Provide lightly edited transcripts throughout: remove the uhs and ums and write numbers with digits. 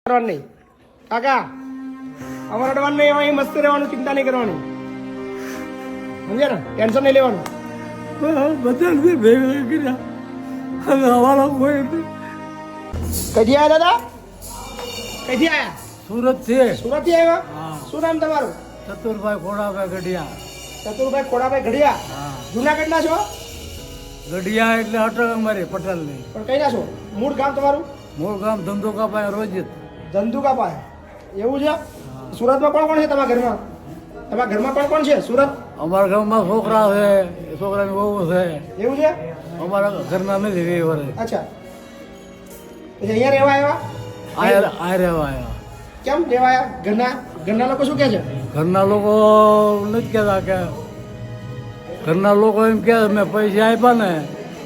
નહીં કાકા અમારે અડવાનું નહીં, અહીં મસ્ત રહેવાનું, ચિંતા નહીં કરવાની, સમજ્યા ને? ટેન્શન નહીં લેવાનું. બધા ભેગા કર્યા હવે અમારા કોઈ કઈથી આવ્યા દાદા? કઈથી આવ્યા? સુરત છે. સુરત થી આવ્યા? હા. શું નામ તમારું? ચતુરભાઈ ખોડાભાઈ ગઢિયા. ચતુરભાઈ ખોડાભાઈ ઘડિયા. હા. જુનાગઢ ના છો? ગઢિયા એટલે અટક અમારી પટેલની. પણ કઈ ના છો? મૂળ ગામ તમારું? મૂળ ગામ ધંધુકાભાઈ રોજિત. ધંધુકા પાસે. એવું છે? સુરતમાં કોણ કોણ છે તમારા ઘરમાં? તમારા ઘરમાં કોણ કોણ છે સુરત? અમારા ગામમાં છોકરા છે, છોકરાની બહુ છે. એવું છે? અમારા ઘરના નથી વે વરે. અચ્છા, પછી અહીંયા રહેવા આવ્યા? આ રહેવા આવ્યા. કેમ રહેવા આવ્યા? ઘરના લોકો શું કહે છે? ઘરના લોકો નથી કહેતા કે ઘરના લોકો એમ કે મેં પૈસા આપ્યા ને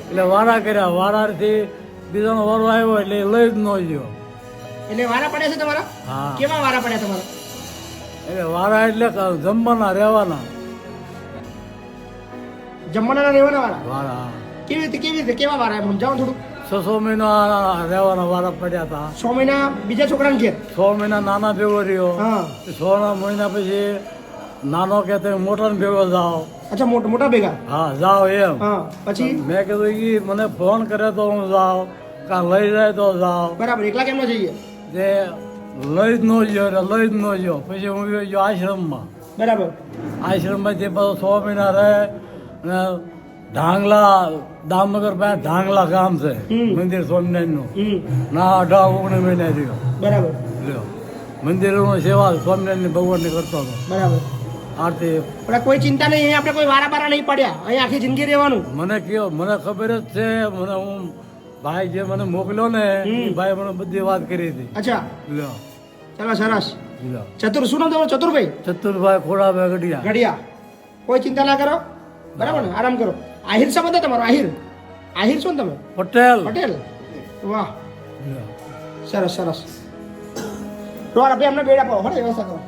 એટલે વારા કર્યા, વારાથી બીજાનો વારો આવ્યો એટલે લઈ જ ન ગયો. એટલે વારા પડ્યા છે તમારા? હા. કેવા વારા પડ્યા તમારા? એટલે વારા એટલે જમવાના રહેવાના જમવાના રહેવાના વારા? વારા કેવી રીતે કેવા વારા એમ સમજાવો થોડું. 6 મહિના રહેવાના વારા પડ્યા હતા. 6 મહિના બીજા છોકરાને ઘેર? 6 મહિના નાના ભેગો રહ્યો. હા. 6 મહિના પછી નાનો કે તમે મોટાને ભેગો જાઓ. અચ્છા, મોટા ભેગા? હા જાઓ એમ. હા. પછી મેં કીધું ઈ મને ફોન કરે તો હું જાઉં, કાં લઈ જાય તો જાઉં. બરાબર, એકલા કેમ ન જઈએ? જે લઈ જ ન ગયો એટલે લઈ જ ન ગયો. પછી હું ગયો આશ્રમમાં. બરાબર. આશ્રમમાંથી પાછો 6 મહિના રહે અને ઢાંગલા દામનગર પાસે ઢાંગલા ગામ છે મંદિર સ્વામિનારાયણનું. ના 18-19 મહિના રહ્યો. બરાબર. લ્યો મંદિરોની સેવા સ્વામિનારાયણ ભગવાનની કરતો હતો. બરાબર. આરતી પણ કોઈ ચિંતા નહીં, અહીંયા આપણે કોઈ વારા બારા નહીં પડ્યા, અહીંયા આખી જિંદગી રહેવાનું. મને કયો, મને ખબર જ છે. મને હું ભાઈ જે મને મોકલ્યો ને એ ભાઈ મને બધી વાત કરી હતી. અચ્છા, લ્યો ચાલો સરસ. લ્યો શું નામ તમારું? ચતુરભાઈ ચતુરભાઈ ખોડાભાઈ ગઢિયા. ઘડિયા. કોઈ ચિંતા ના કરો, બરાબર ને? આરામ કરો. આહિર સંબંધ છે તમારો? આહિર છો ને તમે? પટેલ. વાહ, લ્યો. સરસ સરસ. તો આપણે એમને બેડ આપો, હો વ્યવસ્થા કરો.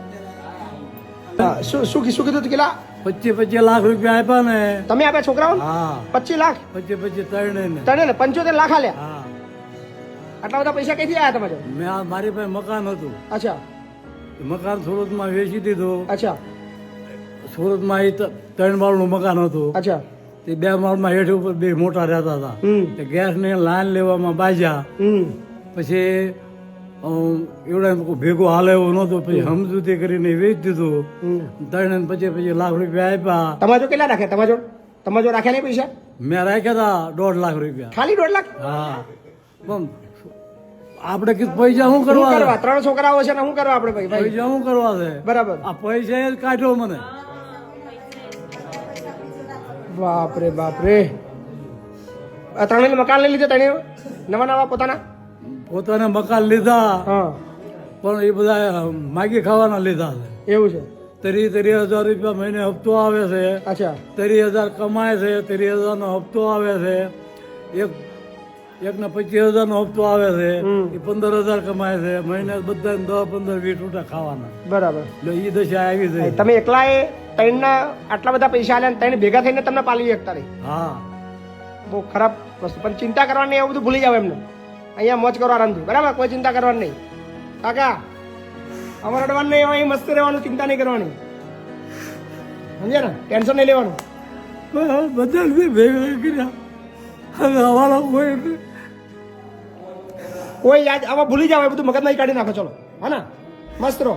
હા, શું કીધું તું? કેટલા? 25 લાખ રૂપિયા આપ્યા ને. તમે આપ્યા છોકરાઓ? હા 25 લાખ? 25 ત્રણે ને. તને ને 75 લાખ આલ્યા? હા આટલા બધા પૈસા ક્યાંથી આવ્યા તમારે? મારી પાસે મકાન હતું. અચ્છા. એ મકાન સુરતમાં વેચી દીધું. અચ્છા. સુરતમાં એ 3 માળનું મકાન હતું. અચ્છા. તે 2 માળમાં હેઠ ઉપર 2 મોટા રહેતા હતા. તે ગેસની લાઈન લેવામાં બાજ્યા. પછી એવડા ભેગું હાલે એવું નહોતું. પછી સમજૂતી કરીને વેચી દીધું. 3-25 લાખ રૂપિયા આપ્યા. તમારો કેટલા રાખ્યા? તમારો રાખ્યા નહીં પૈસા? મેં રાખ્યા હતા 1.5 લાખ રૂપિયા. ખાલી 1.5 લાખ? હા પણ આપણે કીધું પૈસા શું કરવા? 3 છોકરાઓ છે ને, શું કરવા આપણે? ભાઈ પૈસા શું કરવા છે? બરાબર. આ પૈસા એ જ કાઢ્યો મને. બાપરે બાપરે. ત્રણે મકાન લઈ લીધા? ત્રણે નવા પોતાના મકાન લીધા. હા. પણ એ બધા માગી ખાવાના લીધા છે. એવું છે? 30,000 રૂપિયા મહિને હપ્તો આવે છે. અચ્છા. 30,000 કમાય છે. 30,000 નો હપ્તો આવે છે. એકને 25,000 નો હપ્તો આવે છે. એ 15,000 કમાય છે. મહિને બધા 10-15-20 રૂપિયા ખાવાના. બરાબર. એટલે એ દશા આવી છે. તમે એકલા એ ત્રણના આટલા બધા પૈસા આલ્યા, ત્રણ ભેગા થઈને તમને પાલવી શકતા નહીં. હા બહુ ખરાબ વસ્તુ. પણ ચિંતા કરવાની, એવું બધું ભૂલી જાવ એમને. અહીંયા મોજ કરો આરામથી, બરાબર? કોઈ ચિંતા કરવાની નહીં. કાકા અમારે અડવાનું નહીં, અહીં મસ્ત રહેવાનું, ચિંતા નહીં કરવાની, સમજ્યા ને? ટેન્શન નહીં લેવાનું. બધા ભેગા કર્યા હવે અમારા કોઈ યાદ આવા ભૂલી જાવ, એ બધું મગજમાં કાઢી નાખો. ચલો, હા ને? મસ્ત રહો.